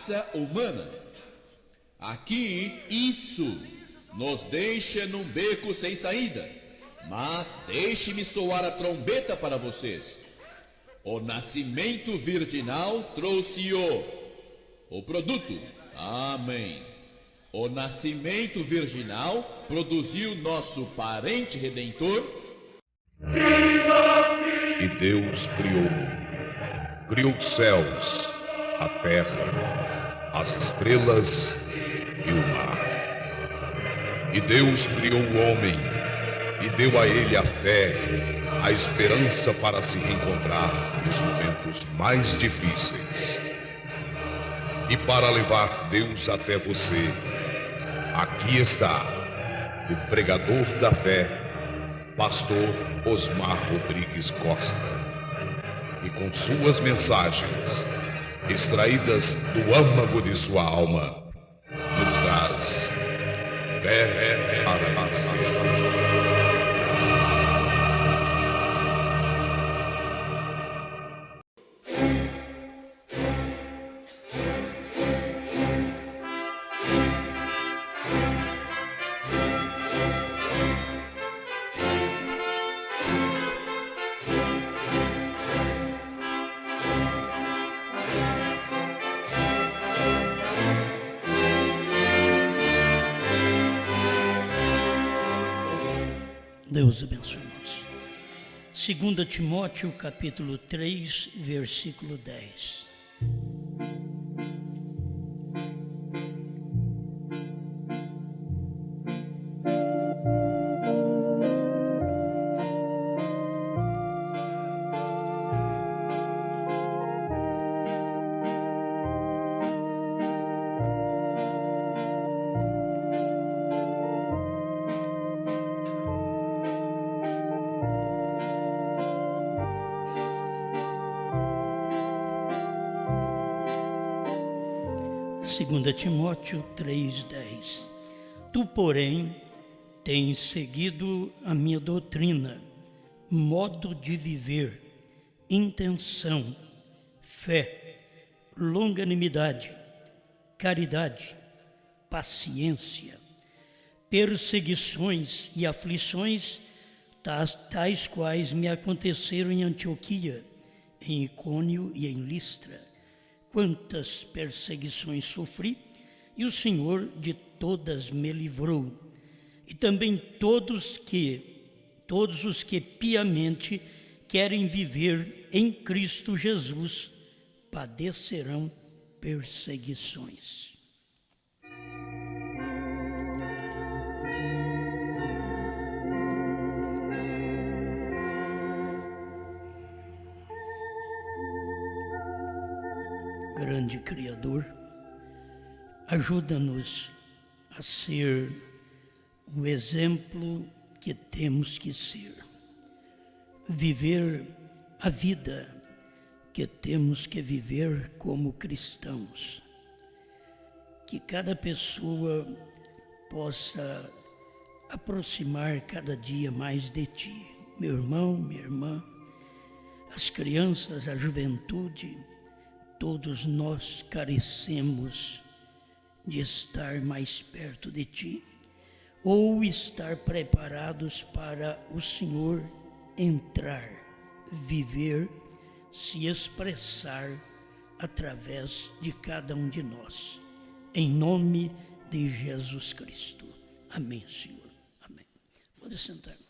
raça humana. Aqui, isso nos deixa num beco sem saída. Mas deixe-me soar a trombeta para vocês. O nascimento virginal trouxe o produto. Amém. O nascimento virginal produziu nosso parente redentor. E Deus criou os céus, a terra, as estrelas e o mar. E Deus criou o homem e deu a ele a fé, a esperança para se reencontrar nos momentos mais difíceis. E para levar Deus até você, aqui está o pregador da fé, Pastor Osmar Rodrigues Costa, e com suas mensagens, extraídas do âmago de sua alma, nos traz fé para nascer. Deus abençoe, irmãos. 2 Timóteo, capítulo 3, versículo 10. Segunda Timóteo 3:10. Tu, porém, tens seguido a minha doutrina, modo de viver, intenção, fé, longanimidade, caridade, paciência, perseguições e aflições, tais quais me aconteceram em Antioquia, em Icônio e em Listra. Quantas perseguições sofri, e o Senhor de todas me livrou. E também todos os que piamente querem viver em Cristo Jesus padecerão perseguições. Grande Criador, ajuda-nos a ser o exemplo que temos que ser, viver a vida que temos que viver como cristãos, que cada pessoa possa aproximar cada dia mais de Ti. Meu irmão, minha irmã, as crianças, a juventude, todos nós carecemos de estar mais perto de Ti, ou estar preparados para o Senhor entrar, viver, se expressar através de cada um de nós. Em nome de Jesus Cristo. Amém, Senhor. Amém. Pode sentar-nos.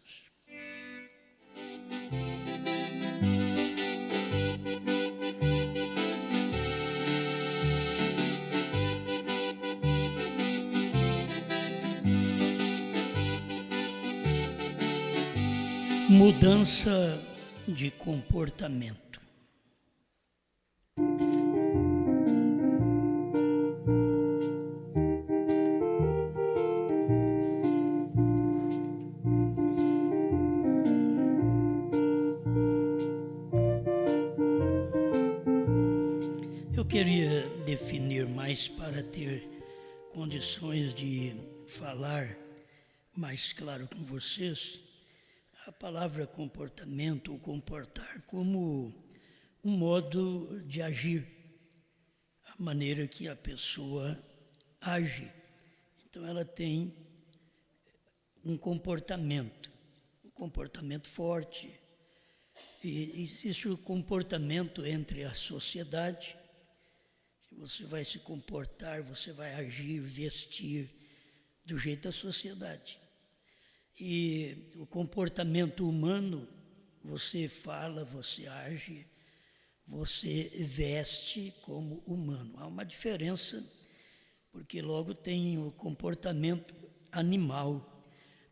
Mudança de comportamento. Eu queria definir mais para ter condições de falar mais claro com vocês. A palavra comportamento ou comportar como um modo de agir, a maneira que a pessoa age. Então ela tem um comportamento forte. E existe o comportamento entre a sociedade, que você vai se comportar, você vai agir, vestir do jeito da sociedade. E o comportamento humano, você fala, você age, você veste como humano. Há uma diferença, porque logo tem o comportamento animal.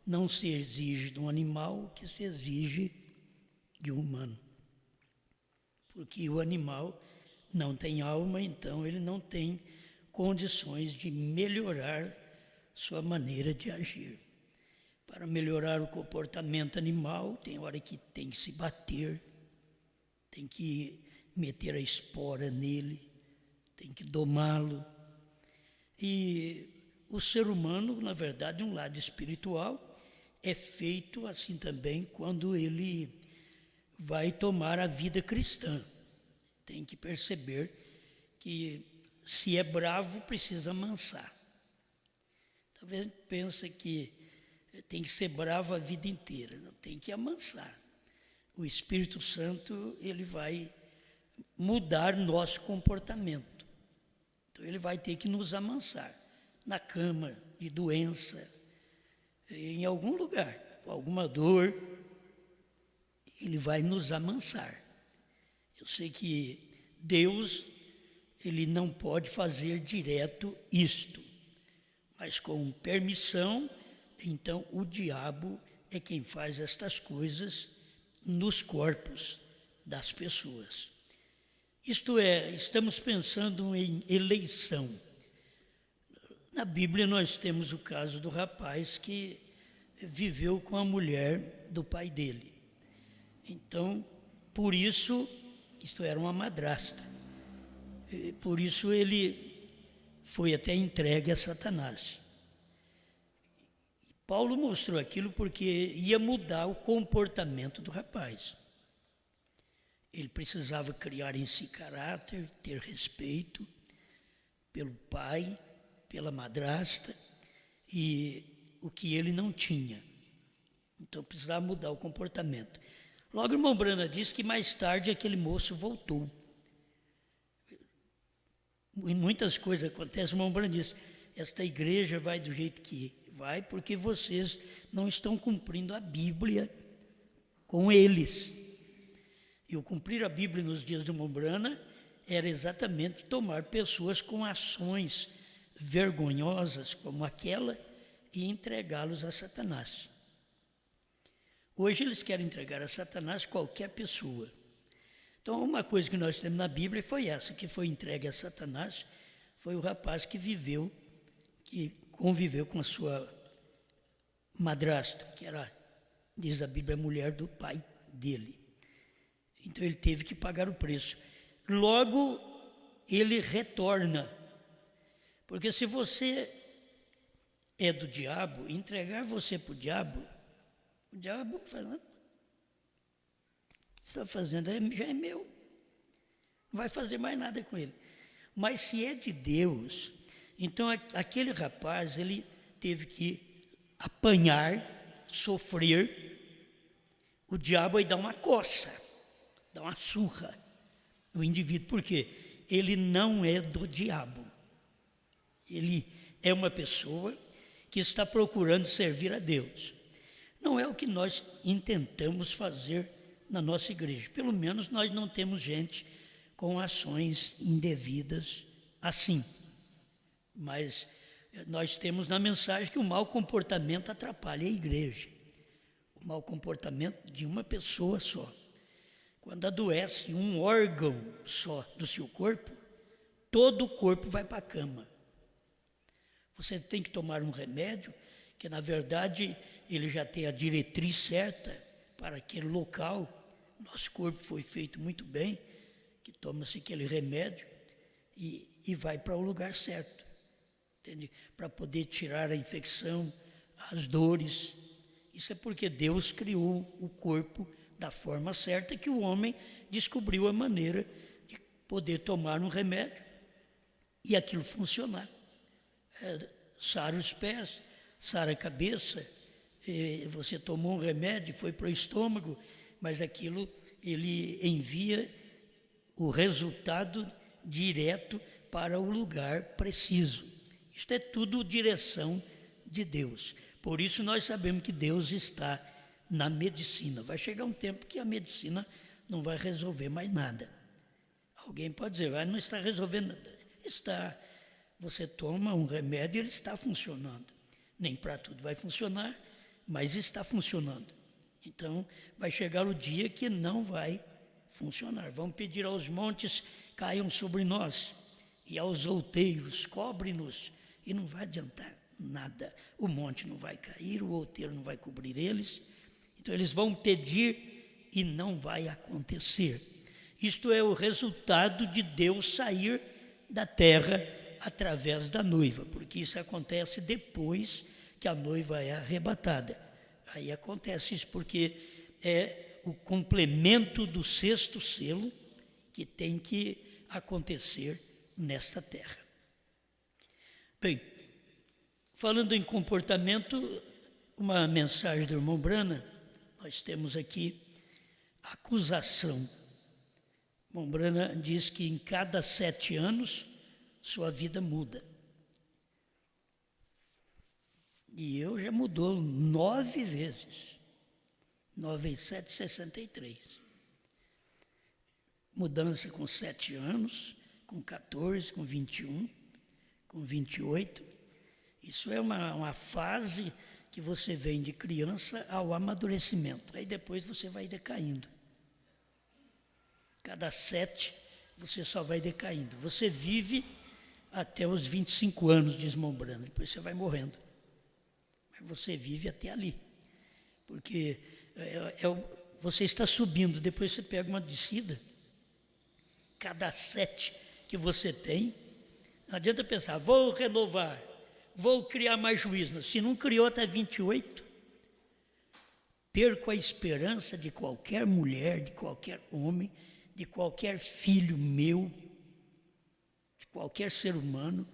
Não se exige de um animal o que se exige de um humano. Porque o animal não tem alma, então ele não tem condições de melhorar sua maneira de agir. Para melhorar o comportamento animal, tem hora que tem que se bater, tem que meter a espora nele, tem que domá-lo. E o ser humano, na verdade, um lado espiritual, é feito assim também quando ele vai tomar a vida cristã. Tem que perceber que se é bravo, precisa amansar. Talvez pense que tem que ser bravo a vida inteira, não, tem que amansar. O Espírito Santo, ele vai mudar nosso comportamento. Então ele vai ter que nos amansar na cama de doença, em algum lugar, com alguma dor, ele vai nos amansar. Eu sei que Deus, ele não pode fazer direto isto, mas com permissão, então o diabo é quem faz estas coisas nos corpos das pessoas. Isto é, estamos pensando em eleição. Na Bíblia nós temos o caso do rapaz que viveu com a mulher do pai dele. Então, por isso, isto era uma madrasta, por isso ele foi até entregue a Satanás. Paulo mostrou aquilo porque ia mudar o comportamento do rapaz. Ele precisava criar em si caráter, ter respeito pelo pai, pela madrasta, e o que ele não tinha. Então precisava mudar o comportamento. Logo o irmão Brana disse que mais tarde aquele moço voltou. E muitas coisas acontecem, o irmão Brana disse, esta igreja vai do jeito que vai, porque vocês não estão cumprindo a Bíblia com eles. E o cumprir a Bíblia nos dias do irmão Brana era exatamente tomar pessoas com ações vergonhosas como aquela e entregá-los a Satanás. Hoje eles querem entregar a Satanás qualquer pessoa. Então uma coisa que nós temos na Bíblia foi essa, que foi entregue a Satanás, foi o rapaz que conviveu com a sua madrasta, que era, diz a Bíblia, a mulher do pai dele. Então ele teve que pagar o preço. Logo ele retorna. Porque se você é do diabo, entregar você para o diabo fala, o que você está fazendo já é meu. Não vai fazer mais nada com ele. Mas se é de Deus, então aquele rapaz, ele teve que apanhar, sofrer, o diabo aí dá uma coça, dá uma surra no indivíduo. Por quê? Ele não é do diabo. Ele é uma pessoa que está procurando servir a Deus. Não é o que nós intentamos fazer na nossa igreja. Pelo menos nós não temos gente com ações indevidas assim. Mas nós temos na mensagem que o mau comportamento atrapalha a igreja. O mau comportamento de uma pessoa só. Quando adoece um órgão só do seu corpo, todo o corpo vai para a cama. Você tem que tomar um remédio, que na verdade ele já tem a diretriz certa para aquele local. Nosso corpo foi feito muito bem, que toma-se aquele remédio e vai para o lugar certo, entende? Para poder tirar a infecção, as dores. Isso é porque Deus criou o corpo da forma certa, que o homem descobriu a maneira de poder tomar um remédio e aquilo funcionar. Sara os pés, sara a cabeça, você tomou um remédio, foi para o estômago, mas aquilo, ele envia o resultado direto para o lugar preciso. Isto é tudo direção de Deus. Por isso nós sabemos que Deus está na medicina. Vai chegar um tempo que a medicina não vai resolver mais nada. Alguém pode dizer, não está resolvendo nada. Está. Você toma um remédio, ele está funcionando. Nem para tudo vai funcionar, mas está funcionando. Então, vai chegar o dia que não vai funcionar. Vamos pedir aos montes, caiam sobre nós, e aos outeiros, cobre-nos, e não vai adiantar nada. O monte não vai cair, o outeiro não vai cobrir eles. Então, eles vão pedir e não vai acontecer. Isto é o resultado de Deus sair da terra através da noiva, porque isso acontece depois que a noiva é arrebatada. Aí acontece isso porque é o complemento do sexto selo que tem que acontecer nesta terra. Bem, falando em comportamento, uma mensagem do irmão Brana, nós temos aqui acusação. O irmão Brana diz que em cada 7 anos sua vida muda. E eu já mudou 9 vezes. 9 vezes 7, 63. Mudança com 7 anos, com 14, com 21, com 28. Isso é uma fase que você vem de criança ao amadurecimento. Aí depois você vai decaindo. Cada 7 você só vai decaindo. Você vive até os 25 anos, diz irmão Brana, depois você vai morrendo. Mas você vive até ali. Porque você está subindo, depois você pega uma descida. Cada 7 que você tem, não adianta pensar, vou renovar, vou criar mais juízo. Se não criou até 28, perco a esperança de qualquer mulher, de qualquer homem, de qualquer filho meu, de qualquer ser humano,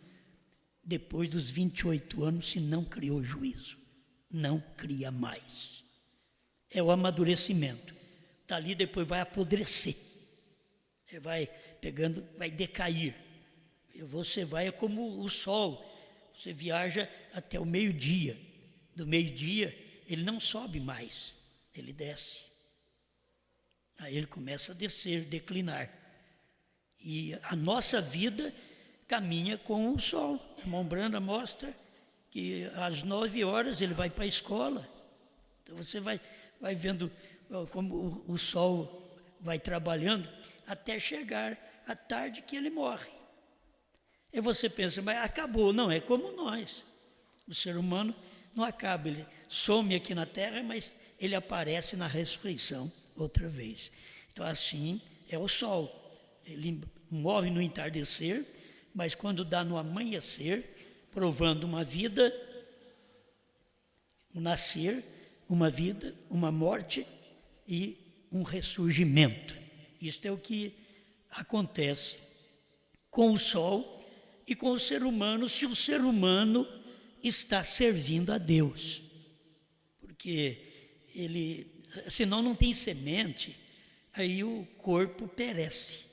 depois dos 28 anos, se não criou juízo. Não cria mais. É o amadurecimento. Dali depois vai apodrecer. Ele vai pegando, vai decair. E você vai, é como o sol. Você viaja até o meio-dia. Do meio-dia, ele não sobe mais, ele desce. Aí ele começa a descer, declinar. E a nossa vida caminha com o sol. O irmão Brana mostra que às 9 horas ele vai para a escola. Então você vai vendo como o sol vai trabalhando até chegar à tarde que ele morre. E você pensa, mas acabou. Não, é como nós. O ser humano não acaba, ele some aqui na terra, mas ele aparece na ressurreição outra vez. Então assim é o sol. Ele morre no entardecer, mas quando dá no amanhecer, provando uma vida, um nascer, uma vida, uma morte e um ressurgimento. Isto é o que acontece com o sol e com o ser humano, se o ser humano está servindo a Deus. Porque senão não tem semente, aí o corpo perece,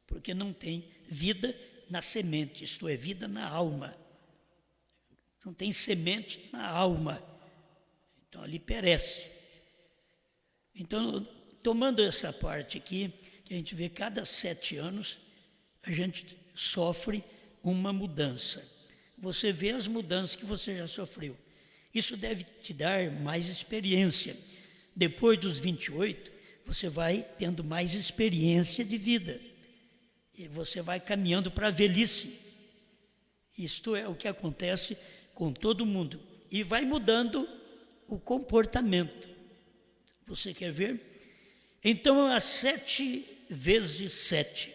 porque não tem vida na semente, isto é, vida na alma. Não tem semente na alma, então ali perece. Então, tomando essa parte aqui, que a gente vê cada 7 anos, a gente sofre uma mudança. Você vê as mudanças que você já sofreu. Isso deve te dar mais experiência. Depois dos 28, você vai tendo mais experiência de vida. E você vai caminhando para a velhice. Isto é o que acontece com todo mundo. E vai mudando o comportamento. Você quer ver? Então, as 7 vezes 7.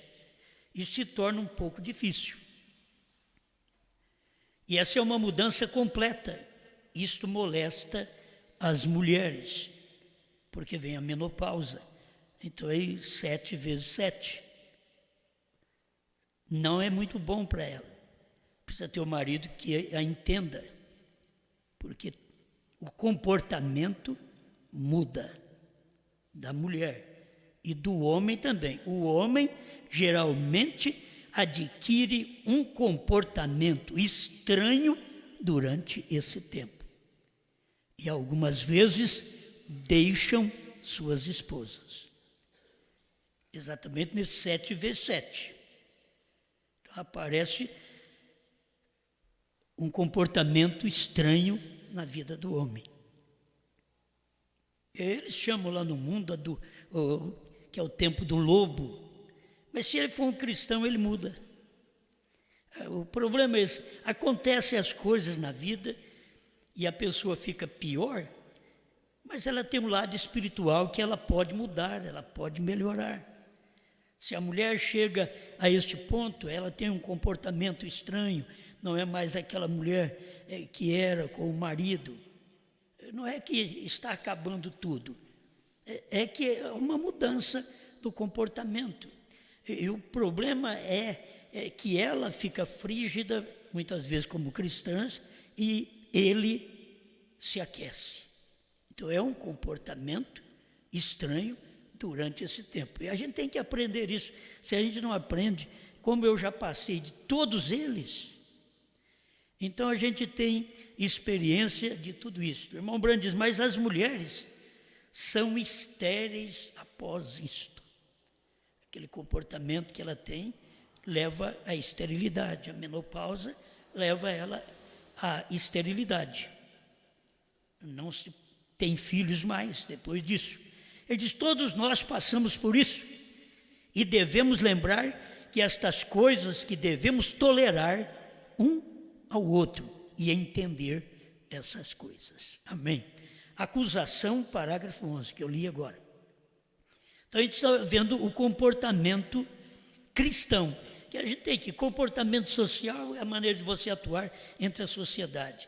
Isso se torna um pouco difícil. E essa é uma mudança completa. Isto molesta as mulheres, porque vem a menopausa. Então, aí 7 vezes 7. Não é muito bom para ela. precisa ter um marido que a entenda, porque o comportamento muda da mulher e do homem também. O homem geralmente adquire um comportamento estranho durante esse tempo. E algumas vezes deixam suas esposas. Exatamente nesse 7 vezes 7. Então, aparece um comportamento estranho na vida do homem. Eles chamam lá no mundo que é o tempo do lobo. Mas se ele for um cristão, ele muda. O problema é esse: acontecem as coisas na vida e a pessoa fica pior, mas ela tem um lado espiritual que ela pode mudar, ela pode melhorar. Se a mulher chega a este ponto, ela tem um comportamento estranho, não é mais aquela mulher que era com o marido. Não é que está acabando tudo, é que é uma mudança do comportamento. E o problema é que ela fica frígida, muitas vezes como cristãs, e ele se aquece. Então é um comportamento estranho durante esse tempo. E a gente tem que aprender isso. Se a gente não aprende, como eu já passei de todos eles, então a gente tem experiência de tudo isso. O irmão Brand diz, mas as mulheres são estéreis após isto. Aquele comportamento que ela tem leva à esterilidade. A menopausa leva ela à esterilidade. Não se tem filhos mais depois disso. Ele diz, todos nós passamos por isso e devemos lembrar que estas coisas que devemos tolerar um ao outro e entender essas coisas. Amém. Acusação, parágrafo 11, que eu li agora. Então a gente está vendo o comportamento cristão, que a gente tem que comportamento social é a maneira de você atuar entre a sociedade.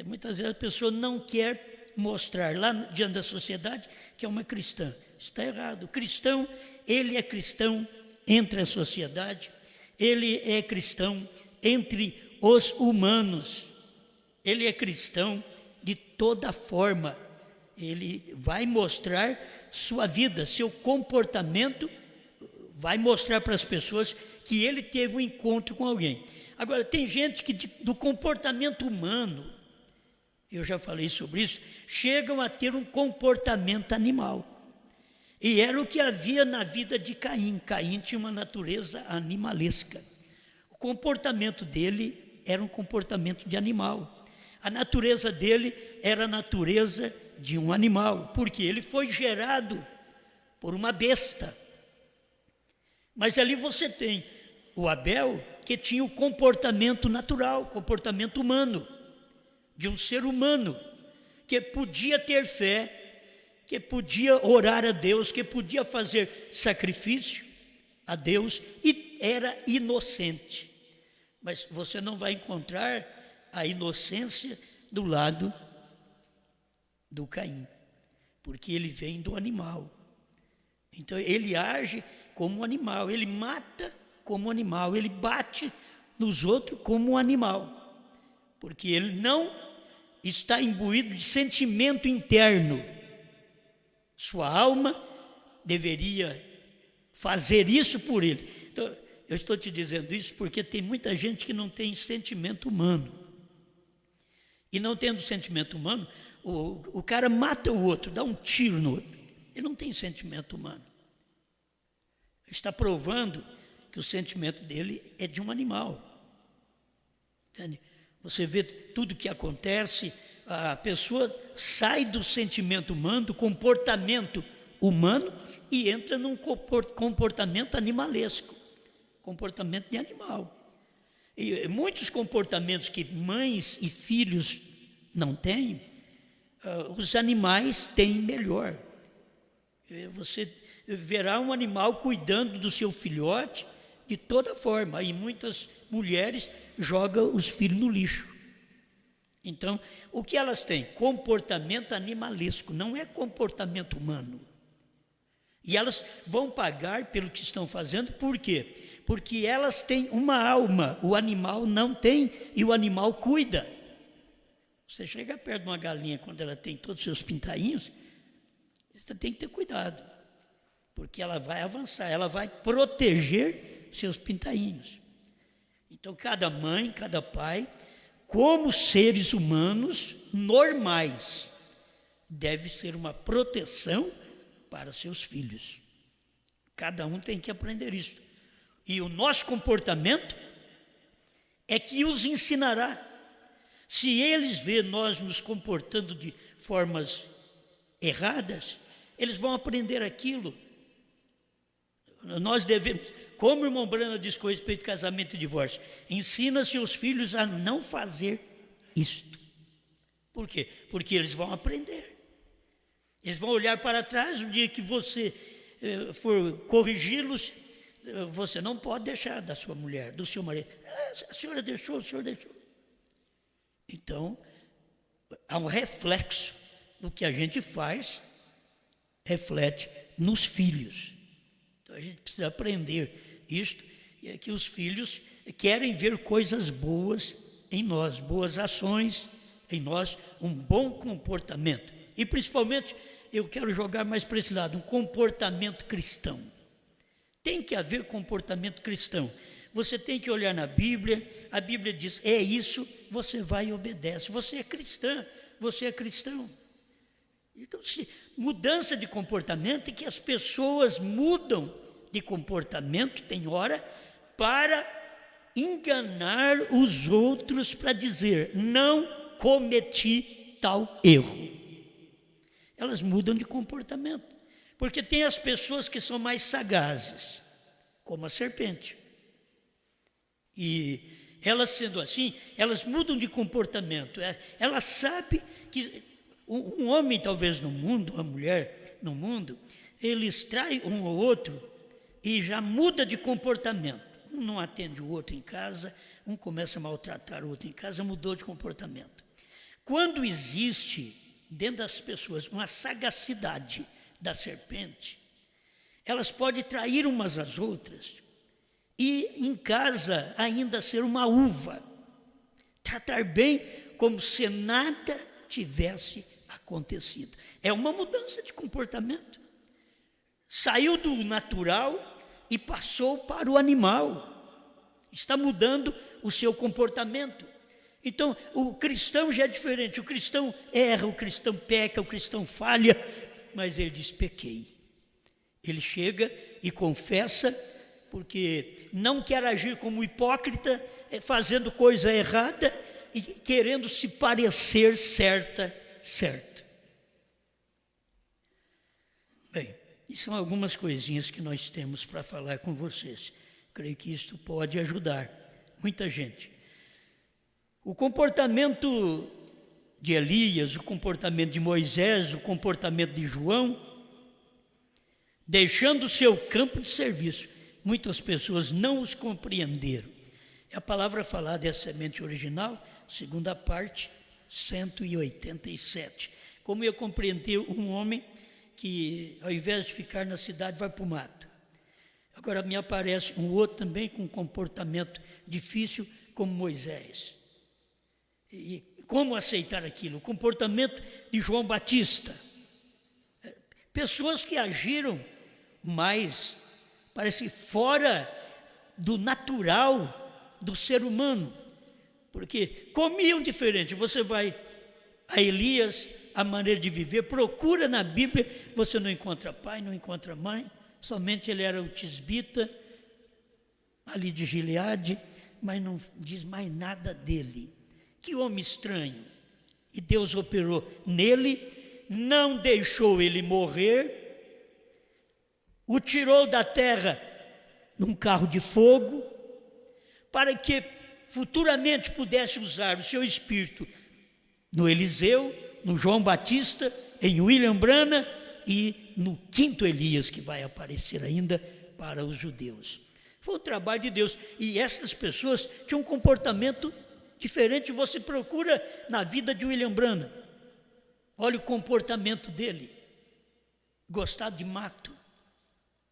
Muitas vezes a pessoa não quer mostrar lá diante da sociedade que é uma cristã. Está errado. O cristão, ele é cristão entre a sociedade, ele é cristão entre os humanos, ele é cristão de toda forma. Ele vai mostrar sua vida, seu comportamento, vai mostrar para as pessoas que ele teve um encontro com alguém. Agora, tem gente que do comportamento humano, eu já falei sobre isso, chegam a ter um comportamento animal. E era o que havia na vida de Caim. Caim tinha uma natureza animalesca. O comportamento dele era um comportamento de animal. A natureza dele era a natureza de um animal, porque ele foi gerado por uma besta. Mas ali você tem o Abel, que tinha o comportamento natural, comportamento humano, de um ser humano, que podia ter fé, que podia orar a Deus, que podia fazer sacrifício a Deus e era inocente. Mas você não vai encontrar a inocência do lado do Caim, porque ele vem do animal. Então ele age como um animal, ele mata como um animal, ele bate nos outros como um animal, porque ele não está imbuído de sentimento interno. Sua alma deveria fazer isso por ele. Então, eu estou te dizendo isso porque tem muita gente que não tem sentimento humano. E não tendo sentimento humano, o cara mata o outro, dá um tiro no outro. Ele não tem sentimento humano. Está provando que o sentimento dele é de um animal. Entende? Você vê tudo que acontece, a pessoa sai do sentimento humano, do comportamento humano e entra num comportamento animalesco, comportamento de animal. E muitos comportamentos que mães e filhos não têm, os animais têm melhor. Você verá um animal cuidando do seu filhote de toda forma, e muitas mulheres jogam os filhos no lixo. Então, o que elas têm? Comportamento animalesco, não é comportamento humano. E elas vão pagar pelo que estão fazendo, por quê? Porque elas têm uma alma, o animal não tem, e o animal cuida. Você chega perto de uma galinha quando ela tem todos os seus pintainhos, você tem que ter cuidado, porque ela vai avançar, ela vai proteger seus pintainhos. Então, cada mãe, cada pai, como seres humanos normais, deve ser uma proteção para seus filhos. Cada um tem que aprender isso. E o nosso comportamento é que os ensinará. Se eles verem nós nos comportando de formas erradas, eles vão aprender aquilo. Nós devemos, como o irmão Brana diz com respeito ao casamento e divórcio, ensina seus filhos a não fazer isto. Por quê? Porque eles vão aprender. Eles vão olhar para trás, o dia que você for corrigi-los, você não pode deixar da sua mulher, do seu marido. A senhora deixou, o senhor deixou. Então, há um reflexo do que a gente faz, reflete nos filhos. Então, a gente precisa aprender isto, e é que os filhos querem ver coisas boas em nós, boas ações em nós, um bom comportamento. E, principalmente, eu quero jogar mais para esse lado, um comportamento cristão. Tem que haver comportamento cristão. Você tem que olhar na Bíblia, a Bíblia diz, é isso, você vai e obedece. Você é cristã, você é cristão. Então, mudança de comportamento é que as pessoas mudam de comportamento, tem hora, para enganar os outros, para dizer, não cometi tal erro. Elas mudam de comportamento, porque tem as pessoas que são mais sagazes, como a serpente. E elas sendo assim, elas mudam de comportamento. Ela sabe que um homem talvez no mundo, uma mulher no mundo, eles traem um ou outro e já muda de comportamento. Um não atende o outro em casa, um começa a maltratar o outro em casa, mudou de comportamento. Quando existe dentro das pessoas uma sagacidade da serpente, elas podem trair umas às outras e em casa ainda ser uma uva, tratar bem como se nada tivesse acontecido. É uma mudança de comportamento. Saiu do natural e passou para o animal. Está mudando o seu comportamento. Então, o cristão já é diferente. O cristão erra, o cristão peca, o cristão falha, mas ele diz, pequei. Ele chega e confessa, porque não quer agir como hipócrita, fazendo coisa errada e querendo se parecer certo. Bem, e são algumas coisinhas que nós temos para falar com vocês. Creio que isto pode ajudar muita gente. O comportamento de Elias, o comportamento de Moisés, o comportamento de João, deixando o seu campo de serviço, muitas pessoas não os compreenderam. A palavra falada é a semente original, segunda parte, 187. Como eu compreendi um homem que, ao invés de ficar na cidade, vai para o mato. Agora me aparece um outro também com um comportamento difícil, como Moisés. E como aceitar aquilo? O comportamento de João Batista. Pessoas que agiram mais, parece fora do natural do ser humano, porque comiam diferente. Você vai a Elias, a maneira de viver, procura na Bíblia, você não encontra pai, não encontra mãe, somente ele era o tisbita, ali de Gileade, mas não diz mais nada dele. Que homem estranho. E Deus operou nele, não deixou ele morrer, o tirou da terra num carro de fogo, para que futuramente pudesse usar o seu espírito no Eliseu, no João Batista, em William Brana e no quinto Elias, que vai aparecer ainda para os judeus. Foi um trabalho de Deus. E essas pessoas tinham um comportamento diferente. Você procura na vida de William Brana. Olha o comportamento dele. Gostar de mato.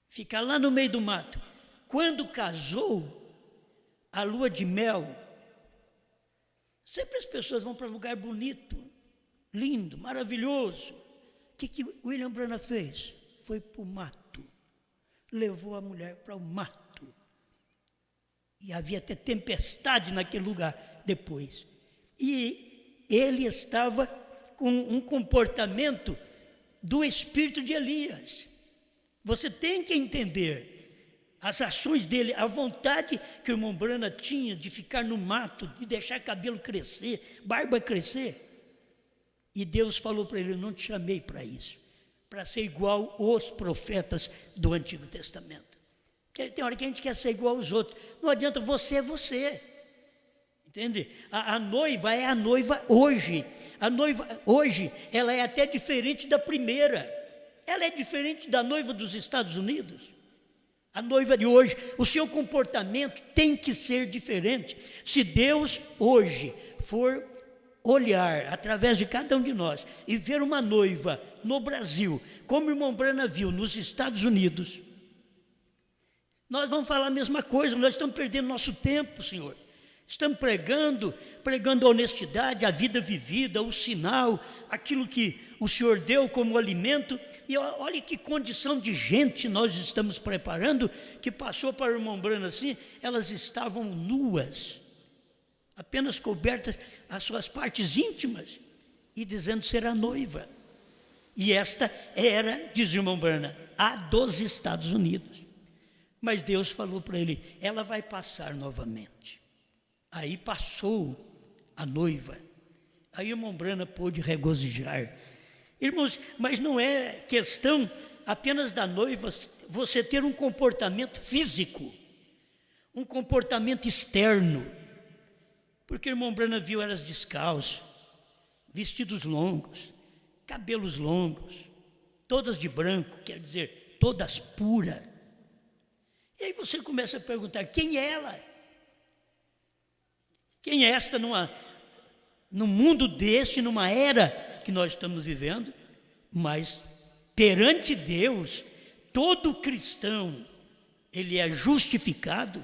Ficar lá no meio do mato. quando casou, a lua de mel, sempre as pessoas vão para um lugar bonito, lindo, maravilhoso. O que William Branham fez? Foi para o mato, levou a mulher para o mato. E havia até tempestade naquele lugar depois. E ele estava com um comportamento do espírito de Elias. Você tem que entender as ações dele, a vontade que o irmão Branham tinha de ficar no mato, de deixar cabelo crescer, barba crescer. E Deus falou para ele: eu não te chamei para isso, para ser igual os profetas do Antigo Testamento. Porque tem hora que a gente quer ser igual aos outros. Não adianta, você é você. Entende? A noiva é a noiva hoje. A noiva hoje, ela é até diferente da primeira. Ela é diferente da noiva dos Estados Unidos. A noiva de hoje, o seu comportamento tem que ser diferente. Se Deus hoje for olhar através de cada um de nós e ver uma noiva no Brasil, como o irmão Branham viu nos Estados Unidos, nós vamos falar a mesma coisa. Nós estamos perdendo nosso tempo, Senhor. Estamos pregando a honestidade, a vida vivida, o sinal, aquilo que o Senhor deu como alimento. E olha que condição de gente nós estamos preparando, que passou para o irmão Branham assim, elas estavam nuas, apenas cobertas as suas partes íntimas, e dizendo ser a noiva. E esta era, diz o irmão Branham, a dos Estados Unidos. Mas Deus falou para ele: ela vai passar novamente. Aí passou a noiva. Aí o irmão Branham pôde regozijar. Irmãos, mas não é questão apenas da noiva você ter um comportamento físico, um comportamento externo. Porque o irmão Branham viu elas descalças, vestidos longos, cabelos longos, todas de branco, quer dizer, todas puras. E aí você começa a perguntar: quem é ela? Quem é esta num mundo deste, numa era que nós estamos vivendo? Mas perante Deus, todo cristão, ele é justificado,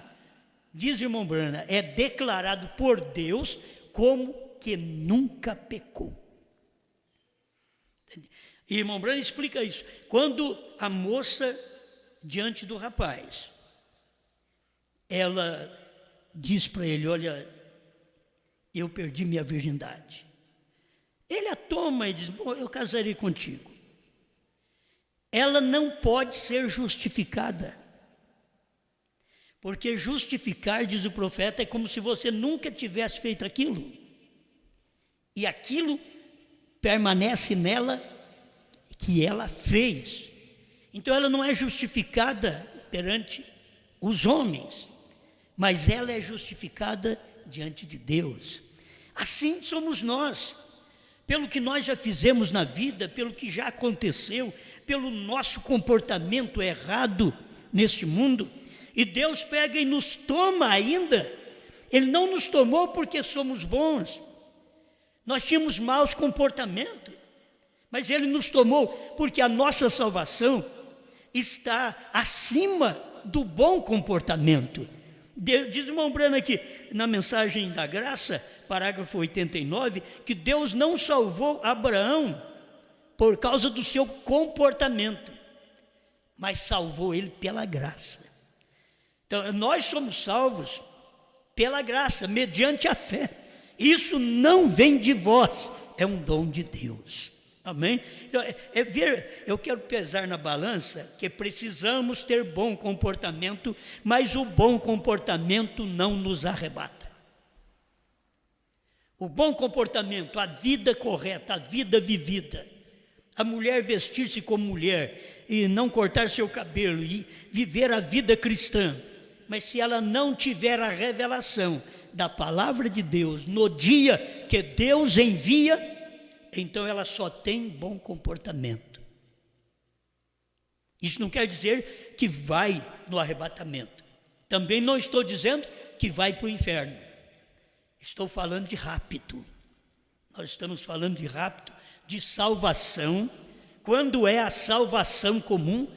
diz o irmão Branham, é declarado por Deus como que nunca pecou. E o irmão Branham explica isso. Quando a moça, diante do rapaz, ela diz para ele: olha, eu perdi minha virgindade. Ele a toma e diz: bom, eu casarei contigo. Ela não pode ser justificada. Porque justificar, diz o profeta, é como se você nunca tivesse feito aquilo. E aquilo permanece nela que ela fez. Então ela não é justificada perante os homens, mas ela é justificada diante de Deus. Assim somos nós, pelo que nós já fizemos na vida, pelo que já aconteceu, pelo nosso comportamento errado neste mundo. E Deus pega e nos toma ainda. Ele não nos tomou porque somos bons, nós tínhamos maus comportamentos, mas Ele nos tomou porque a nossa salvação está acima do bom comportamento. Diz o irmão Branham aqui, na mensagem da graça, parágrafo 89, que Deus não salvou Abraão por causa do seu comportamento, mas salvou ele pela graça. Então, nós somos salvos pela graça, mediante a fé. Isso não vem de vós, é um dom de Deus. Amém? Então, eu quero pesar na balança que precisamos ter bom comportamento, mas o bom comportamento não nos arrebata. O bom comportamento, a vida correta, a vida vivida, a mulher vestir-se como mulher e não cortar seu cabelo e viver a vida cristã, mas se ela não tiver a revelação da palavra de Deus no dia que Deus envia, então ela só tem bom comportamento. Isso não quer dizer que vai no arrebatamento. Também não estou dizendo que vai para o inferno. Estou falando de rapto. Nós estamos falando de rapto, de salvação. Quando é a salvação comum,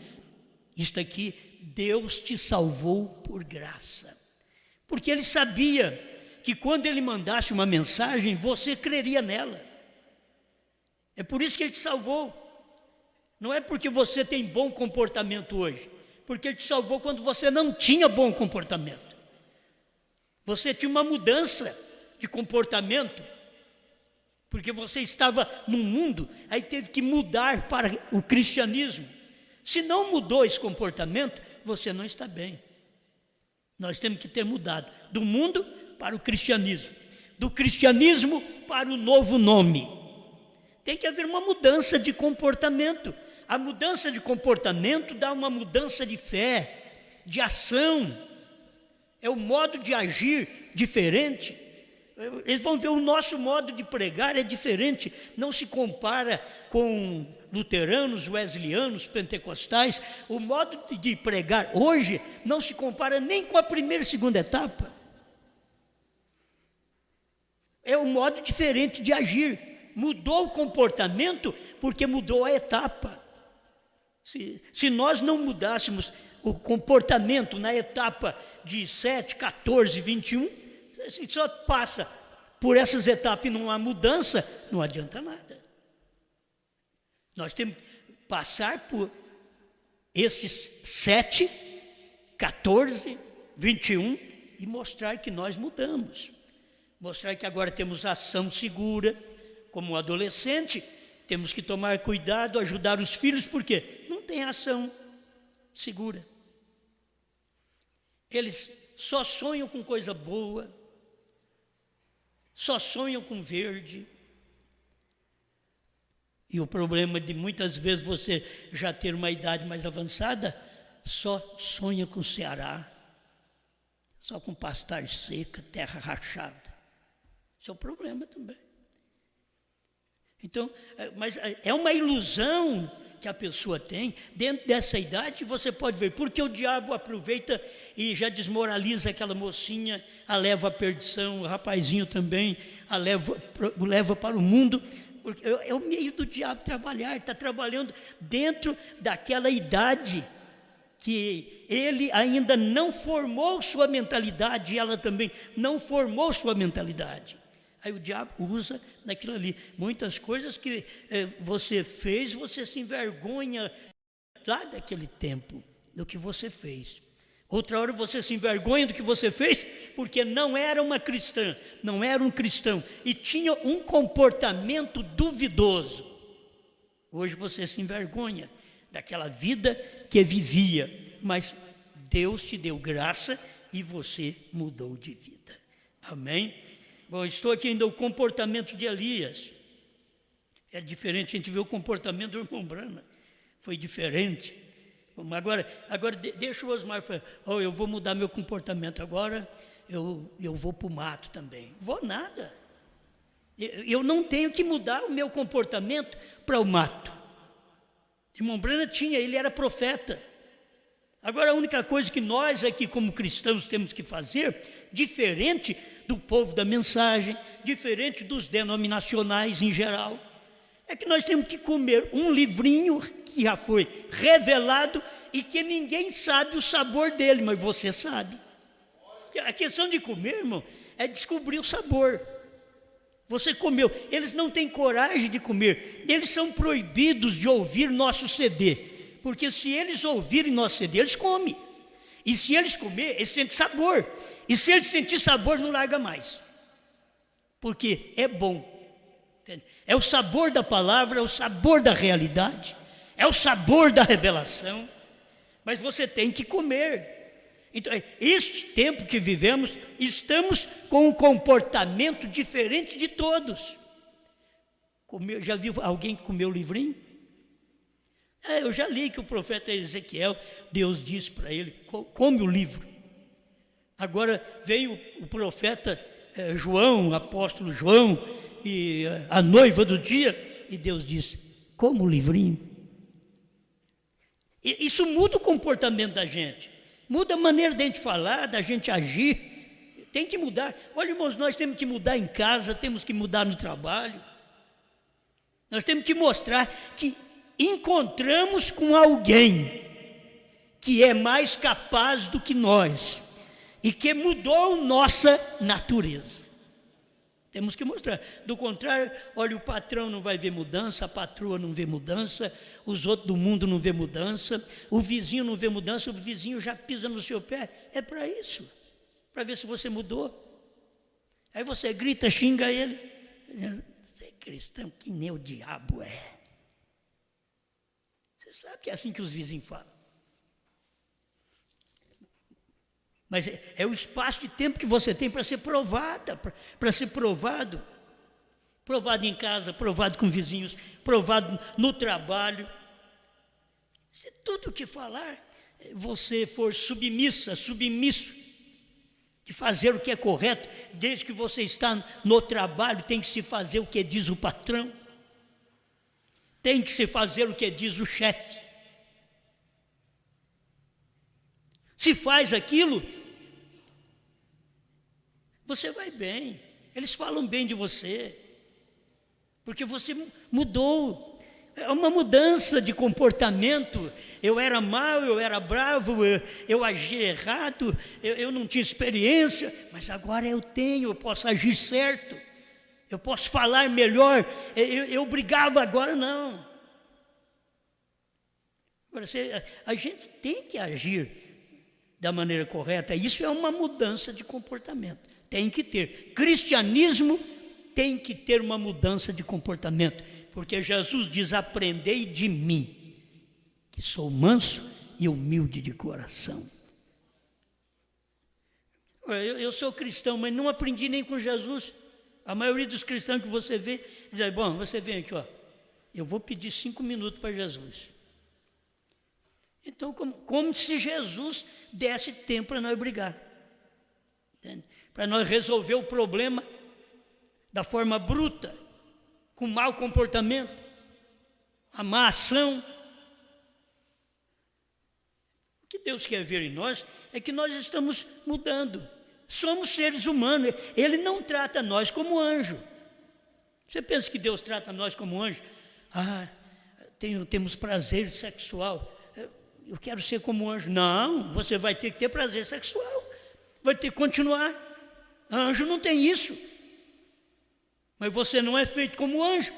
isto aqui Deus te salvou por graça. Porque Ele sabia que quando Ele mandasse uma mensagem, você creria nela. É por isso que Ele te salvou. Não é porque você tem bom comportamento hoje, porque Ele te salvou quando você não tinha bom comportamento. Você tinha uma mudança de comportamento, porque você estava num mundo, aí teve que mudar para o cristianismo. Se não mudou esse comportamento, você não está bem. Nós temos que ter mudado do mundo para o cristianismo, do cristianismo para o novo nome. Tem que haver uma mudança de comportamento. A mudança de comportamento dá uma mudança de fé, de ação. É o modo de agir diferente. Eles vão ver o nosso modo de pregar é diferente. Não se compara com luteranos, wesleyanos, pentecostais. O modo de pregar hoje não se compara nem com a primeira e segunda etapa. É um modo diferente de agir. Mudou o comportamento porque mudou a etapa. Se nós não mudássemos o comportamento na etapa de 7, 14, 21, se só passa por essas etapas e não há mudança, não adianta nada. Nós temos que passar por estes 7, 14, 21 e mostrar que nós mudamos. Mostrar que agora temos ação segura. Como adolescente, temos que tomar cuidado, ajudar os filhos, porque não tem ação segura. Eles só sonham com coisa boa, só sonham com verde. E o problema de muitas vezes você já ter uma idade mais avançada, só sonha com Ceará, só com pastagem seca, terra rachada. Esse é o problema também. Então, mas é uma ilusão que a pessoa tem. Dentro dessa idade você pode ver, porque o diabo aproveita e já desmoraliza aquela mocinha, a leva à perdição, o rapazinho também o leva para o mundo. É o meio do diabo trabalhar, está trabalhando dentro daquela idade que ele ainda não formou sua mentalidade, e ela também não formou sua mentalidade. Aí o diabo usa naquilo ali. Muitas coisas que você fez, você se envergonha lá daquele tempo, do que você fez. Outra hora você se envergonha do que você fez, porque não era uma cristã, não era um cristão, e tinha um comportamento duvidoso. Hoje você se envergonha daquela vida que vivia, mas Deus te deu graça e você mudou de vida. Amém? Bom, estou aqui ainda o comportamento de Elias. É diferente, a gente vê o comportamento do irmão Brana. Foi diferente. Bom, agora deixa o Osmar falar, eu vou mudar meu comportamento agora, eu vou para o mato também. Vou nada. Eu não tenho que mudar o meu comportamento para o mato. Irmão Brana ele era profeta. Agora a única coisa que nós aqui como cristãos temos que fazer, diferente do povo da mensagem, diferente dos denominacionais em geral, é que nós temos que comer um livrinho que já foi revelado e que ninguém sabe o sabor dele, mas você sabe. A questão de comer, irmão, é descobrir o sabor. Você comeu, eles não têm coragem de comer, eles são proibidos de ouvir nosso CD, porque se eles ouvirem nosso CD, eles comem. E se eles comer, eles sentem sabor. E se ele sentir sabor, não larga mais. Porque é bom. Entende? É o sabor da palavra, é o sabor da realidade, é o sabor da revelação. Mas você tem que comer. Então, este tempo que vivemos, estamos com um comportamento diferente de todos. Já viu alguém que comeu o livrinho? Eu já li que o profeta Ezequiel, Deus disse para ele, come o livro. Agora veio o profeta João, o apóstolo João, e a noiva do dia, e Deus disse, como o livrinho. Isso muda o comportamento da gente, muda a maneira de a gente falar, da gente agir, tem que mudar. Olha, irmãos, nós temos que mudar em casa, temos que mudar no trabalho, nós temos que mostrar que encontramos com alguém que é mais capaz do que nós e que mudou nossa natureza. Temos que mostrar. Do contrário, olha, o patrão não vai ver mudança, a patroa não vê mudança, os outros do mundo não vê mudança, o vizinho não vê mudança, o vizinho já pisa no seu pé. É para isso, para ver se você mudou. Aí você grita, xinga ele. Você é cristão, que nem o diabo é. Você sabe que é assim que os vizinhos falam. Mas é o espaço de tempo que você tem para ser provada, para ser provado. Provado em casa, provado com vizinhos, provado no trabalho. Se tudo o que falar, você for submissa, submisso, de fazer o que é correto, desde que você está no trabalho, tem que se fazer o que diz o patrão, tem que se fazer o que diz o chefe. Se faz aquilo, você vai bem, eles falam bem de você, porque você mudou. É uma mudança de comportamento. Eu era mau, eu era bravo, eu agia errado, eu não tinha experiência, mas agora eu tenho, eu posso agir certo, eu posso falar melhor, eu brigava, agora não. Agora, a gente tem que agir da maneira correta, isso é uma mudança de comportamento, tem que ter. Cristianismo tem que ter uma mudança de comportamento, porque Jesus diz: aprendei de mim, que sou manso e humilde de coração. Eu sou cristão, mas não aprendi nem com Jesus. A maioria dos cristãos que você vê, diz: bom, você vem aqui, ó, eu vou pedir 5 minutos para Jesus. Então, como se Jesus desse tempo para nós brigar, para nós resolver o problema da forma bruta, com mau comportamento, a má ação. O que Deus quer ver em nós é que nós estamos mudando. Somos seres humanos. Ele não trata nós como anjo. Você pensa que Deus trata nós como anjo? Temos prazer sexual, eu quero ser como anjo. Não, você vai ter que ter prazer sexual, vai ter que continuar. Anjo não tem isso. Mas você não é feito como anjo,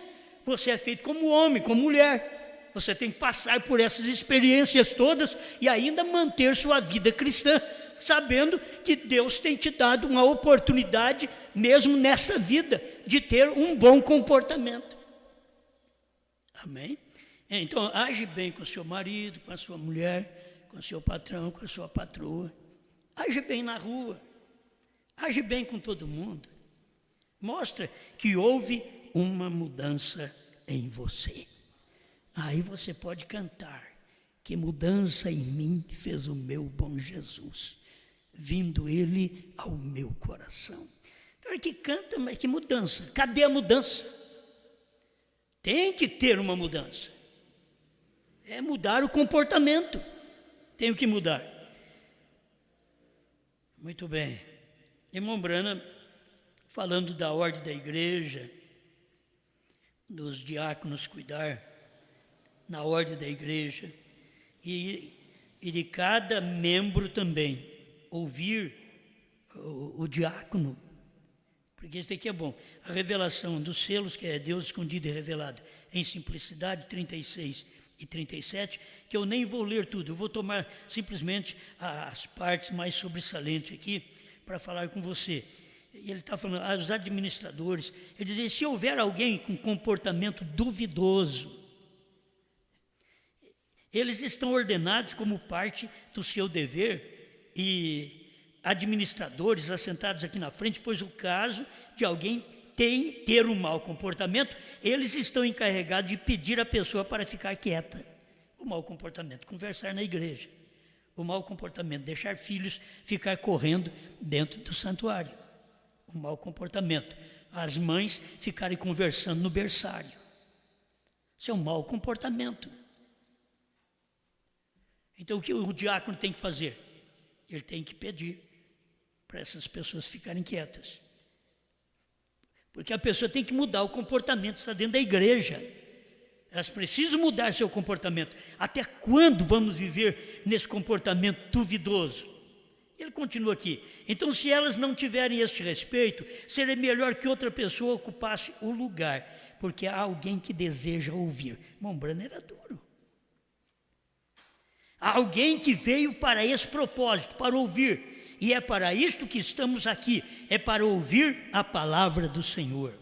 você é feito como homem, como mulher. Você tem que passar por essas experiências todas e ainda manter sua vida cristã, sabendo que Deus tem te dado uma oportunidade, mesmo nessa vida, de ter um bom comportamento. Amém? Então, age bem com o seu marido, com a sua mulher, com o seu patrão, com a sua patroa. Age bem na rua, age bem com todo mundo. Mostra que houve uma mudança em você. Aí você pode cantar: que mudança em mim fez o meu bom Jesus, vindo ele ao meu coração. Então é que canta, mas que mudança? Cadê a mudança? Tem que ter uma mudança. É mudar o comportamento. Tenho que mudar. Muito bem. Irmão Branham, falando da ordem da igreja, dos diáconos cuidar na ordem da igreja, e de cada membro também ouvir o diácono, porque isso aqui é bom. A revelação dos selos, que é Deus escondido e revelado em simplicidade, 36 e 37, que eu nem vou ler tudo, eu vou tomar simplesmente as partes mais sobressalentes aqui para falar com você. E ele está falando, os administradores, ele diz: se houver alguém com comportamento duvidoso, eles estão ordenados como parte do seu dever, e administradores assentados aqui na frente, pois o caso de alguém ter um mau comportamento, eles estão encarregados de pedir à pessoa para ficar quieta. O mau comportamento, conversar na igreja. O mau comportamento, deixar filhos ficar correndo dentro do santuário. O mau comportamento, as mães ficarem conversando no berçário. Isso é um mau comportamento. Então o que o diácono tem que fazer? Ele tem que pedir para essas pessoas ficarem quietas. Porque a pessoa tem que mudar o comportamento, está dentro da igreja. Elas precisam mudar seu comportamento. Até quando vamos viver nesse comportamento duvidoso? Ele continua aqui. Então, se elas não tiverem este respeito, seria melhor que outra pessoa ocupasse o lugar, porque há alguém que deseja ouvir. Irmão Branham era duro. Há alguém que veio para esse propósito, para ouvir. E é para isto que estamos aqui, é para ouvir a palavra do Senhor.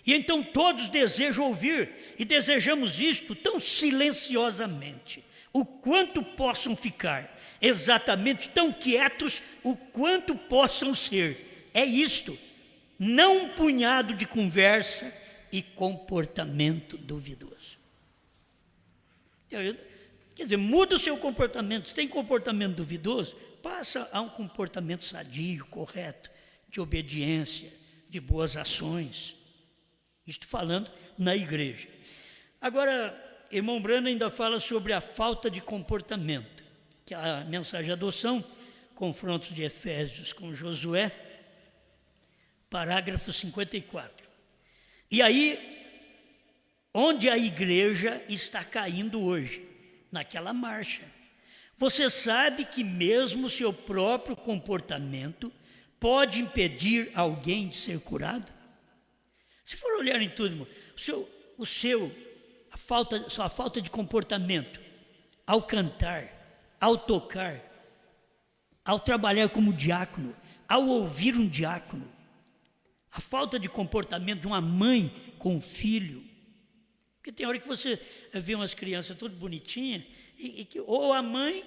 E então todos desejam ouvir, e desejamos isto tão silenciosamente, o quanto possam ficar, exatamente tão quietos, o quanto possam ser. É isto, não um punhado de conversa e comportamento duvidoso. Quer dizer, muda o seu comportamento. Se tem comportamento duvidoso, passa a um comportamento sadio, correto, de obediência, de boas ações. Estou falando na igreja. Agora, irmão Branham ainda fala sobre a falta de comportamento, que é a mensagem de adoção, confrontos de Efésios com Josué, parágrafo 54. E aí, onde a igreja está caindo hoje? Naquela marcha. Você sabe que mesmo o seu próprio comportamento pode impedir alguém de ser curado? Se for olhar em tudo, irmão, sua falta de comportamento, ao cantar, ao tocar, ao trabalhar como diácono, ao ouvir um diácono, a falta de comportamento de uma mãe com um filho, porque tem hora que você vê umas crianças todas bonitinhas, e que ou a mãe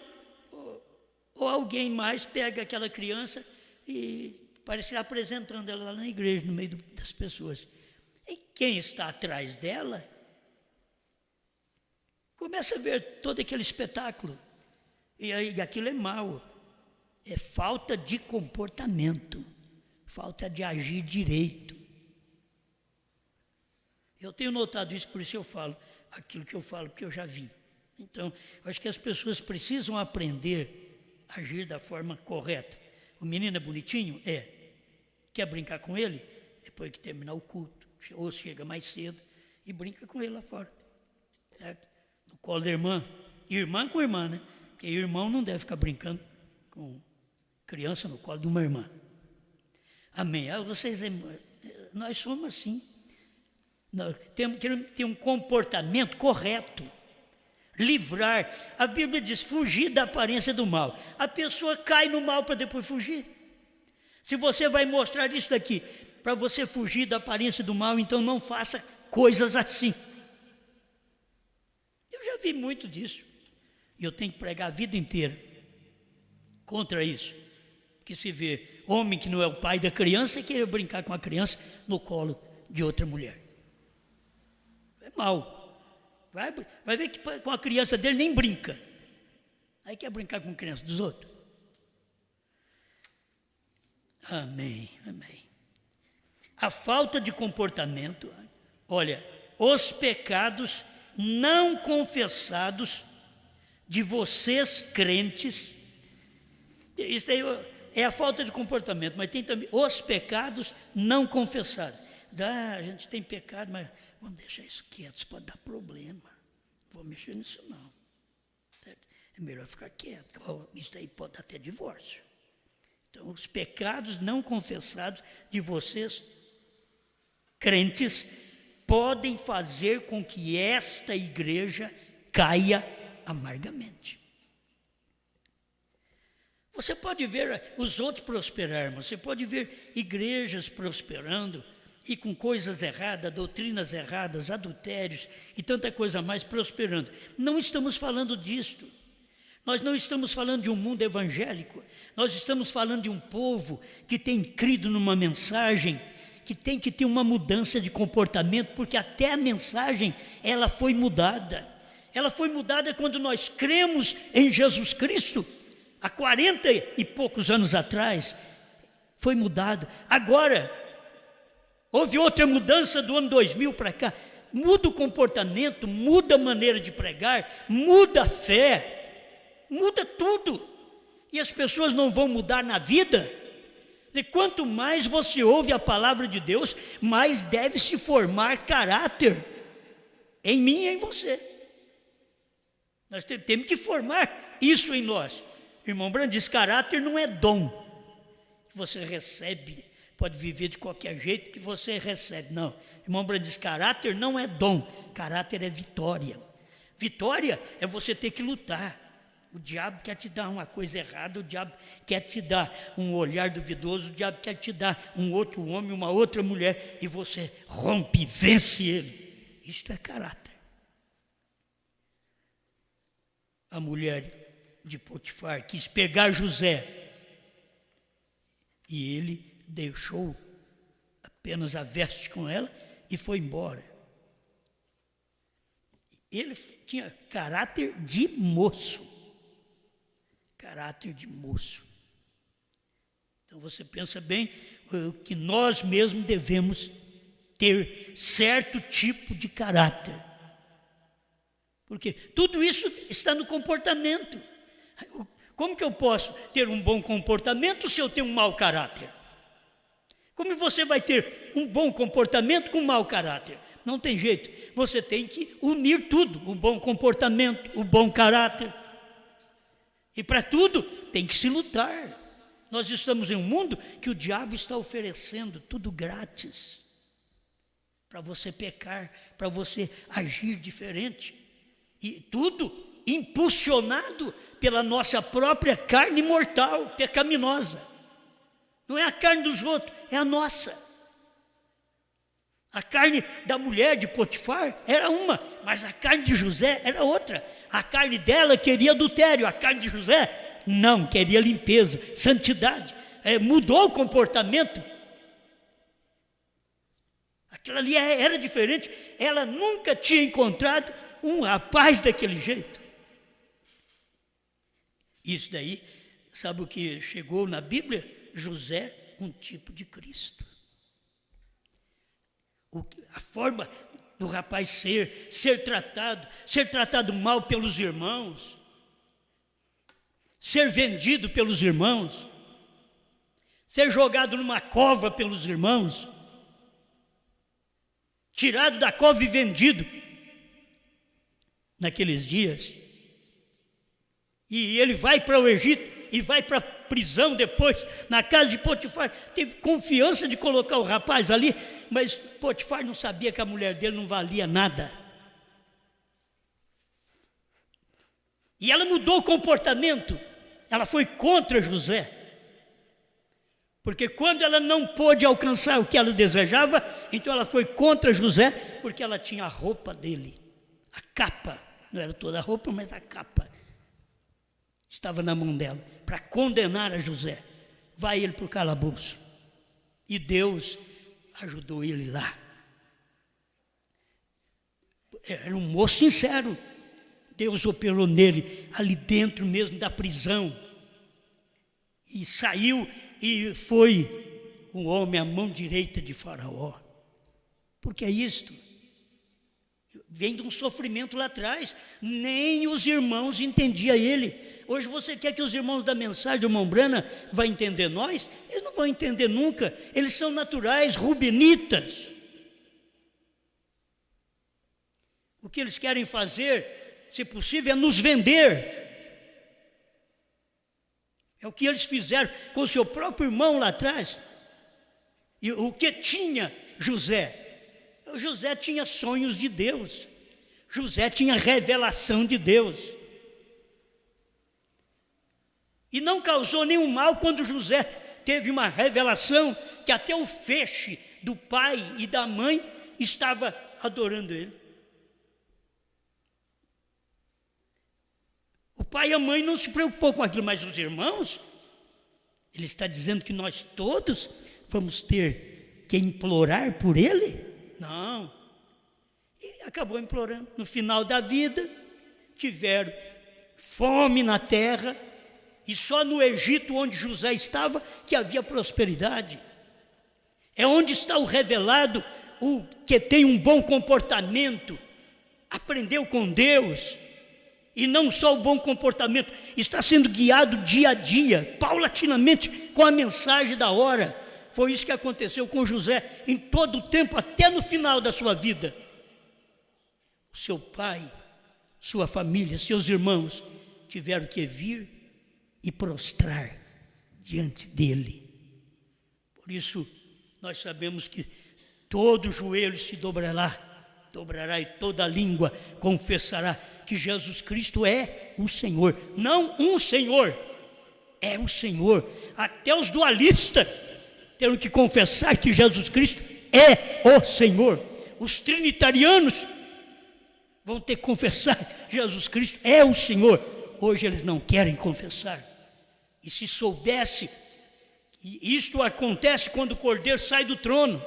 ou alguém mais pega aquela criança e parece que está apresentando ela lá na igreja, no meio das pessoas. E quem está atrás dela começa a ver todo aquele espetáculo. E aí aquilo é mau. É falta de comportamento, falta de agir direito. Eu tenho notado isso, por isso eu falo aquilo que eu falo, porque eu já vi. Então, eu acho que as pessoas precisam aprender a agir da forma correta. O menino é bonitinho? É. Quer brincar com ele? Depois que terminar o culto. Ou chega mais cedo e brinca com ele lá fora. Certo? No colo da irmã. Irmã com irmã, né? Porque irmão não deve ficar brincando com criança no colo de uma irmã. Amém. Nós somos assim. Nós temos que ter um comportamento correto. Livrar. A Bíblia diz, fugir da aparência do mal. A pessoa cai no mal para depois fugir. Se você vai mostrar isso daqui, para você fugir da aparência do mal, então não faça coisas assim. Eu já vi muito disso. E eu tenho que pregar a vida inteira contra isso. Porque se vê homem que não é o pai da criança e querer brincar com a criança no colo de outra mulher. É mal. Vai ver que com a criança dele nem brinca. Aí quer brincar com a criança dos outros. Amém, amém. A falta de comportamento, olha, os pecados não confessados de vocês crentes, isso aí é a falta de comportamento, mas tem também os pecados não confessados. A gente tem pecado, mas vamos deixar isso quieto, isso pode dar problema. Não vou mexer nisso não. É melhor ficar quieto, isso aí pode dar até divórcio. Então, os pecados não confessados de vocês, crentes, podem fazer com que esta igreja caia amargamente. Você pode ver os outros prosperar, irmão. Você pode ver igrejas prosperando e com coisas erradas, doutrinas erradas, adultérios e tanta coisa mais prosperando. Não estamos falando disto. Nós não estamos falando de um mundo evangélico. Nós estamos falando de um povo que tem crido numa mensagem, que tem que ter uma mudança de comportamento, porque até a mensagem, ela foi mudada. Ela foi mudada quando nós cremos em Jesus Cristo. Há 40 e poucos anos atrás, foi mudado. Agora, houve outra mudança do ano 2000 para cá. Muda o comportamento, muda a maneira de pregar, muda a fé, muda tudo. E as pessoas não vão mudar na vida. E quanto mais você ouve a palavra de Deus, mais deve se formar caráter. em mim e em você. Nós temos que formar isso em nós. Irmão Brando diz, caráter não é dom que você recebe, pode viver de qualquer jeito que você recebe. Não, irmão Brando diz, caráter não é dom, caráter é vitória. Vitória é você ter que lutar. O diabo quer te dar uma coisa errada, o diabo quer te dar um olhar duvidoso, o diabo quer te dar um outro homem, uma outra mulher, e você rompe e vence ele. Isto é caráter. A mulher de Potifar quis pegar José, e ele deixou apenas a veste com ela e foi embora. Ele tinha caráter de moço. Caráter de moço. Então você pensa bem que nós mesmos devemos ter certo tipo de caráter. Porque tudo isso está no comportamento. Como que eu posso ter um bom comportamento se eu tenho um mau caráter? Como você vai ter um bom comportamento com um mau caráter? Não tem jeito. Você tem que unir tudo, o bom comportamento, o bom caráter. E para tudo tem que se lutar. Nós estamos em um mundo que o diabo está oferecendo tudo grátis. Para você pecar, para você agir diferente. E tudo impulsionado pela nossa própria carne mortal, pecaminosa. Não é a carne dos outros, é a nossa. A carne da mulher de Potifar era uma, mas a carne de José era outra. A carne dela queria adultério, a carne de José não, queria limpeza, santidade. Mudou o comportamento. Aquilo ali era diferente. Ela nunca tinha encontrado um rapaz daquele jeito. Isso daí, sabe o que chegou na Bíblia? José, um tipo de Cristo. A forma do rapaz ser tratado mal pelos irmãos, ser vendido pelos irmãos, ser jogado numa cova pelos irmãos, tirado da cova e vendido naqueles dias. E ele vai para o Egito e vai para a prisão depois, na casa de Potifar. Teve confiança de colocar o rapaz ali, mas Potifar não sabia que a mulher dele não valia nada. E ela mudou o comportamento, ela foi contra José. Porque quando ela não pôde alcançar o que ela desejava, então ela foi contra José, porque ela tinha a roupa dele, a capa, não era toda a roupa, mas a capa estava na mão dela, para condenar a José. Vai ele para o calabouço. E Deus ajudou ele lá. Era um moço sincero. Deus operou nele, ali dentro mesmo da prisão. E saiu e foi um homem à mão direita de Faraó. Porque é isto. Vem de um sofrimento lá atrás. Nem os irmãos entendiam ele. Hoje você quer que os irmãos da mensagem do irmão Brana vão entender nós? Eles não vão entender nunca. Eles são naturais, rubenitas. O que eles querem fazer, se possível, é nos vender. É o que eles fizeram com o seu próprio irmão lá atrás. E o que tinha José? José tinha sonhos de Deus. José tinha revelação de Deus. E não causou nenhum mal quando José teve uma revelação que até o feixe do pai e da mãe estava adorando ele. O pai e a mãe não se preocupou com aquilo, mas os irmãos, ele está dizendo que nós todos vamos ter que implorar por ele? Não. E acabou implorando. No final da vida, tiveram fome na terra, e só no Egito, onde José estava, que havia prosperidade. É onde está o revelado, o que tem um bom comportamento, aprendeu com Deus, e não só o bom comportamento, está sendo guiado dia a dia, paulatinamente, com a mensagem da hora. Foi isso que aconteceu com José em todo o tempo, até no final da sua vida. seu pai, sua família, seus irmãos tiveram que vir e prostrar diante dele. Por isso, nós sabemos que todo joelho se dobrará e toda língua confessará que Jesus Cristo é o Senhor. Não um Senhor, é o Senhor. Até os dualistas terão que confessar que Jesus Cristo é o Senhor. Os trinitarianos vão ter que confessar que Jesus Cristo é o Senhor. Hoje eles não querem confessar. E se soubesse, isto acontece quando o Cordeiro sai do trono.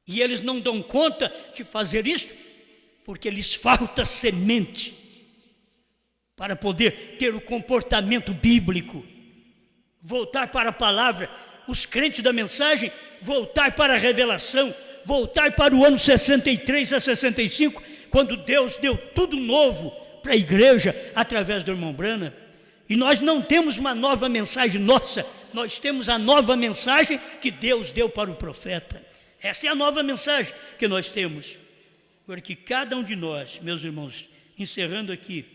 E eles não dão conta de fazer isso, porque lhes falta semente para poder ter o comportamento bíblico, voltar para a palavra, os crentes da mensagem, voltar para a revelação, voltar para o ano 63 a 65, quando Deus deu tudo novo para a igreja através do irmão Branham. E nós não temos uma nova mensagem nossa, nós temos a nova mensagem que Deus deu para o profeta. Essa é a nova mensagem que nós temos. Agora que cada um de nós, meus irmãos, encerrando aqui,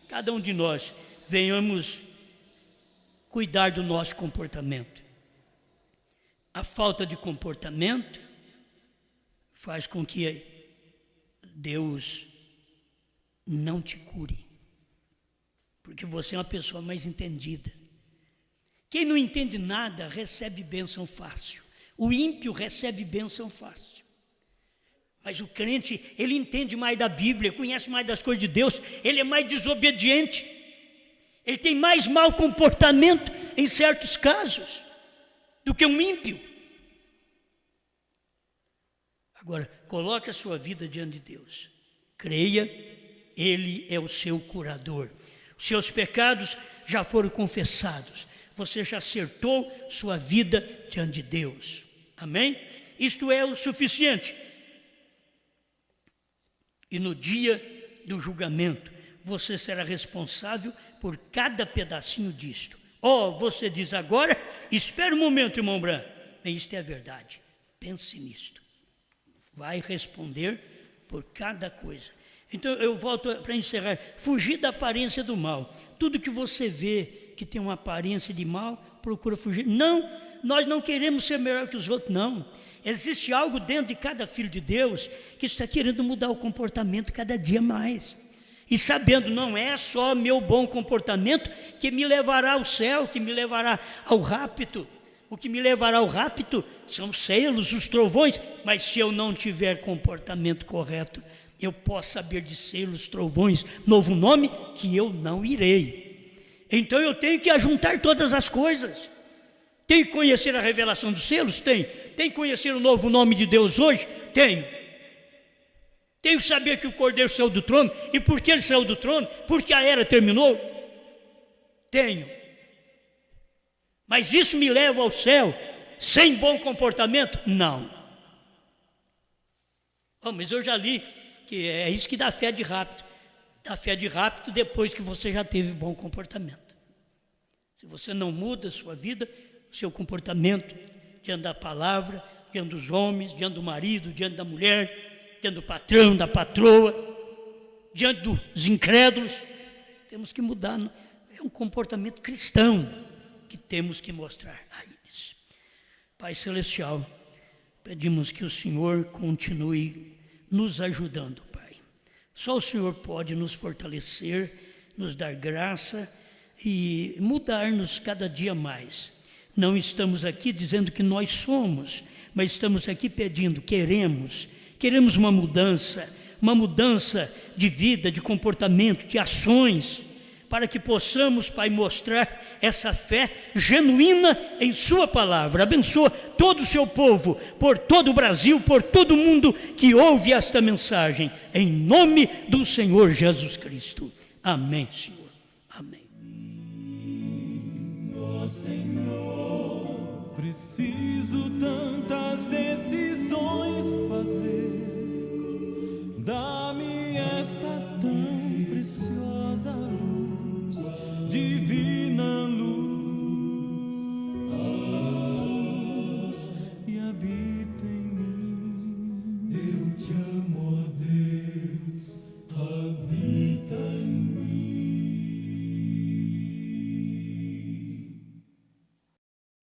cada um de nós venhamos cuidar do nosso comportamento. A falta de comportamento faz com que Deus não te cure, porque você é uma pessoa mais entendida. Quem não entende nada recebe bênção fácil. O ímpio recebe bênção fácil. Mas o crente, ele entende mais da Bíblia, conhece mais das coisas de Deus, ele é mais desobediente, ele tem mais mau comportamento em certos casos do que um ímpio. Agora, coloque a sua vida diante de Deus. Creia, Ele é o seu curador. Os seus pecados já foram confessados. Você já acertou sua vida diante de Deus. Amém? Isto é o suficiente. E no dia do julgamento, você será responsável por cada pedacinho disto. Você diz agora, espera um momento, irmão Branham. Isto é a verdade. Pense nisto. Vai responder por cada coisa. Então eu volto para encerrar. Fugir da aparência do mal. Tudo que você vê que tem uma aparência de mal, procura fugir. Não, nós não queremos ser melhor que os outros, não. Existe algo dentro de cada filho de Deus que está querendo mudar o comportamento cada dia mais. E sabendo, não é só meu bom comportamento que me levará ao céu, que me levará ao rapto. O que me levará ao rapto são os selos, os trovões, mas se eu não tiver comportamento correto, eu posso saber de selos, trovões, novo nome, que eu não irei. Então eu tenho que ajuntar todas as coisas. Tenho que conhecer a revelação dos selos? Tenho. Tenho que conhecer o novo nome de Deus hoje? Tenho. Tenho que saber que o Cordeiro saiu do trono. E por que ele saiu do trono? Porque a era terminou? Tenho. Mas isso me leva ao céu sem bom comportamento? Não. Mas eu já li que é isso que dá fé de rapto. Dá fé de rapto depois que você já teve bom comportamento. Se você não muda a sua vida, o seu comportamento diante da palavra, diante dos homens, diante do marido, diante da mulher, diante do patrão, da patroa, diante dos incrédulos, temos que mudar. É um comportamento cristão que temos que mostrar a eles. Pai Celestial, pedimos que o Senhor continue nos ajudando, Pai. Só o Senhor pode nos fortalecer, nos dar graça e mudar-nos cada dia mais. Não estamos aqui dizendo que nós somos, mas estamos aqui pedindo, queremos uma mudança de vida, de comportamento, de ações, para que possamos, Pai, mostrar essa fé genuína em Sua palavra. Abençoa todo o Seu povo, por todo o Brasil, por todo mundo que ouve esta mensagem, em nome do Senhor Jesus Cristo. Amém, Senhor. Amém. Oh, Senhor, preciso tantas decisões fazer. Dá-me esta tão preciosa luz de vida.